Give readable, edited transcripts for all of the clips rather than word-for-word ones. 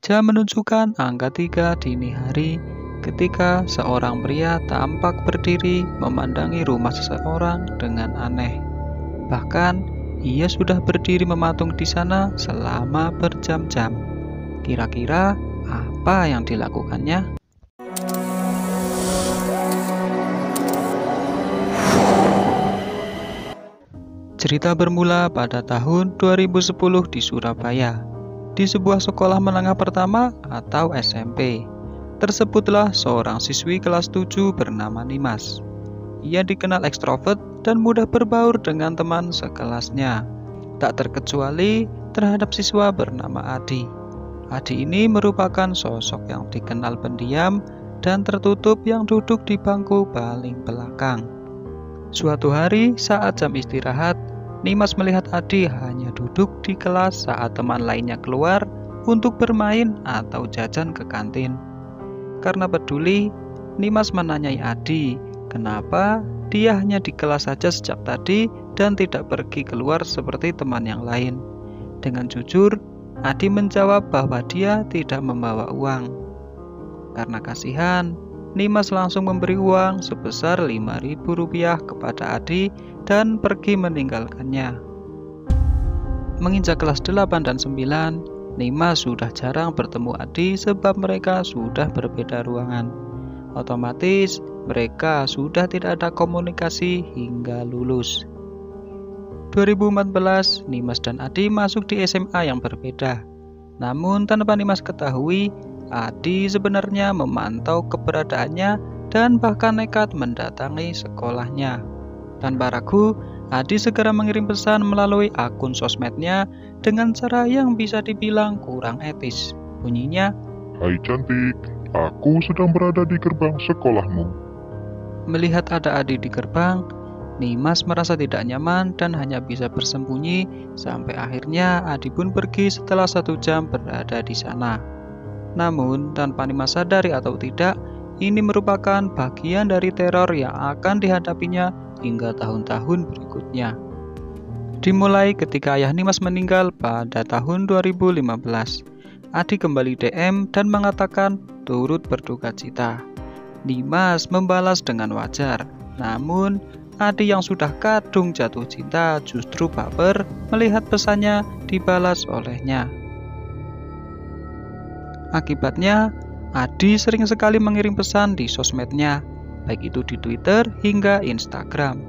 Jam menunjukkan angka 3 dini hari ketika seorang pria tampak berdiri memandangi rumah seseorang dengan aneh. Bahkan, ia sudah berdiri mematung di sana selama berjam-jam. Kira-kira apa yang dilakukannya? Cerita bermula pada tahun 2010 di Surabaya, di sebuah sekolah menengah pertama atau SMP. Tersebutlah seorang siswi kelas 7 bernama Nimas. Ia dikenal ekstrovert dan mudah berbaur dengan teman sekelasnya. Tak terkecuali terhadap siswa bernama Adi. Adi ini merupakan sosok yang dikenal pendiam dan tertutup yang duduk di bangku paling belakang. Suatu hari saat jam istirahat, Nimas melihat Adi hanya duduk di kelas saat teman lainnya keluar untuk bermain atau jajan ke kantin. Karena peduli, Nimas menanyai Adi, kenapa dia hanya di kelas saja sejak tadi dan tidak pergi keluar seperti teman yang lain. Dengan jujur, Adi menjawab bahwa dia tidak membawa uang. Karena kasihan, Nimas langsung memberi uang sebesar Rp5.000 kepada Adi dan pergi meninggalkannya. Menginjak kelas 8 dan 9, Nimas sudah jarang bertemu Adi sebab mereka sudah berbeda ruangan. Otomatis, mereka sudah tidak ada komunikasi hingga lulus. 2014, Nimas dan Adi masuk di SMA yang berbeda. Namun tanpa Nimas ketahui, Adi sebenarnya memantau keberadaannya dan bahkan nekat mendatangi sekolahnya. Tanpa ragu, Adi segera mengirim pesan melalui akun sosmednya dengan cara yang bisa dibilang kurang etis. Bunyinya, "Hai cantik, aku sedang berada di gerbang sekolahmu." Melihat ada Adi di gerbang, Nimas merasa tidak nyaman dan hanya bisa bersembunyi sampai akhirnya Adi pun pergi setelah 1 jam berada di sana. Namun, tanpa Nimas sadari atau tidak, ini merupakan bagian dari teror yang akan dihadapinya hingga tahun-tahun berikutnya. Dimulai ketika ayah Nimas meninggal pada tahun 2015. Adi kembali DM dan mengatakan turut berduka cita. Nimas membalas dengan wajar, namun Adi yang sudah kadung jatuh cinta justru baper melihat pesannya dibalas olehnya. Akibatnya, Adi sering sekali mengirim pesan di sosmednya, baik itu di Twitter hingga Instagram.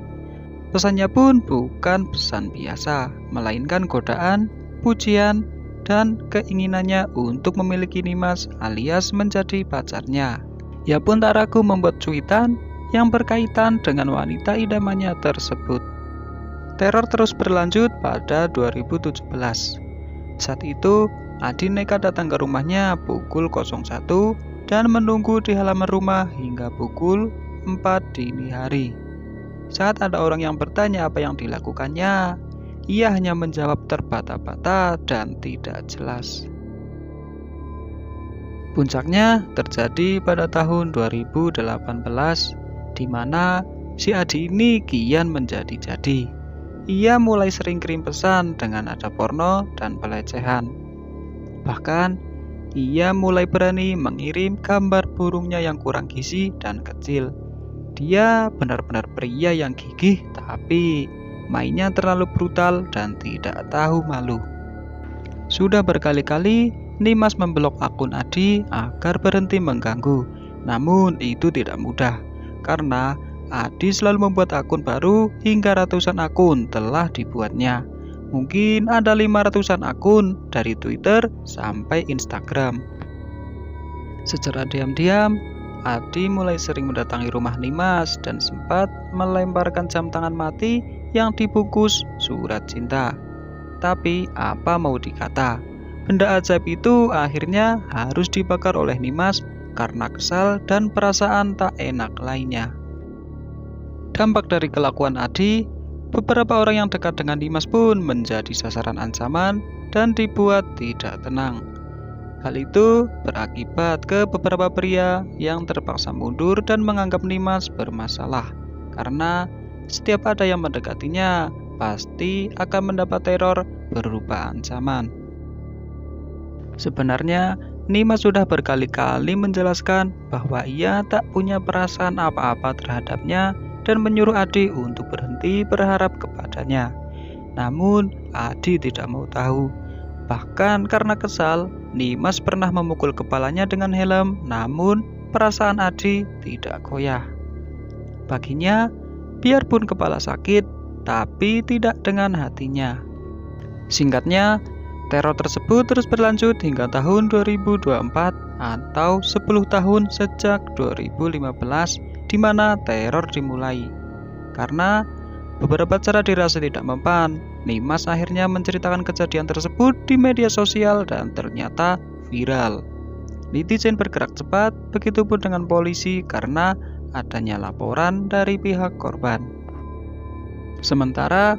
Pesannya pun bukan pesan biasa, melainkan godaan, pujian, dan keinginannya untuk memiliki Nimas alias menjadi pacarnya. Ia pun tak ragu membuat cuitan yang berkaitan dengan wanita idamannya tersebut. Teror terus berlanjut pada 2017. Saat itu, Adi nekat datang ke rumahnya pukul 01 dan menunggu di halaman rumah hingga pukul 4 dini hari. Saat ada orang yang bertanya apa yang dilakukannya, ia hanya menjawab terbata-bata dan tidak jelas. Puncaknya terjadi pada tahun 2018, di mana si Adi ini kian menjadi-jadi. Ia mulai sering kirim pesan dengan nada porno dan pelecehan. Bahkan, ia mulai berani mengirim gambar burungnya yang kurang gizi dan kecil. Dia benar-benar pria yang gigih, tapi mainnya terlalu brutal dan tidak tahu malu. Sudah berkali-kali Nimas memblok akun Adi agar berhenti mengganggu. Namun itu tidak mudah, karena Adi selalu membuat akun baru hingga ratusan akun telah dibuatnya. Mungkin ada 500-an akun dari Twitter sampai Instagram. Secara diam-diam, Adi mulai sering mendatangi rumah Nimas dan sempat melemparkan jam tangan mati yang dibungkus surat cinta. Tapi apa mau dikata, benda ajaib itu akhirnya harus dibakar oleh Nimas karena kesal dan perasaan tak enak lainnya. Dampak dari kelakuan Adi, beberapa orang yang dekat dengan Nimas pun menjadi sasaran ancaman dan dibuat tidak tenang. Hal itu berakibat ke beberapa pria yang terpaksa mundur dan menganggap Nimas bermasalah, karena setiap ada yang mendekatinya pasti akan mendapat teror berupa ancaman. Sebenarnya Nimas sudah berkali-kali menjelaskan bahwa ia tak punya perasaan apa-apa terhadapnya dan menyuruh Adi untuk berhenti berharap kepadanya. Namun, Adi tidak mau tahu. Bahkan karena kesal, Nimas pernah memukul kepalanya dengan helm, namun perasaan Adi tidak goyah. Baginya, biarpun kepala sakit, tapi tidak dengan hatinya. Singkatnya, teror tersebut terus berlanjut hingga tahun 2024 atau 10 tahun sejak 2015 di mana teror dimulai. Karena beberapa cara dirasa tidak mempan, Nimas akhirnya menceritakan kejadian tersebut di media sosial dan ternyata viral. Netizen bergerak cepat, begitupun dengan polisi karena adanya laporan dari pihak korban. Sementara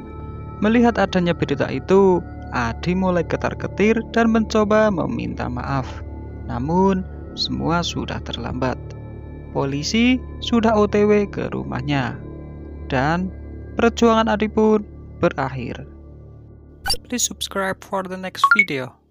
melihat adanya berita itu, Adi mulai ketar-ketir dan mencoba meminta maaf. Namun, semua sudah terlambat. Polisi sudah OTW ke rumahnya. Dan perjuangan Adi pun berakhir. Please subscribe for the next video.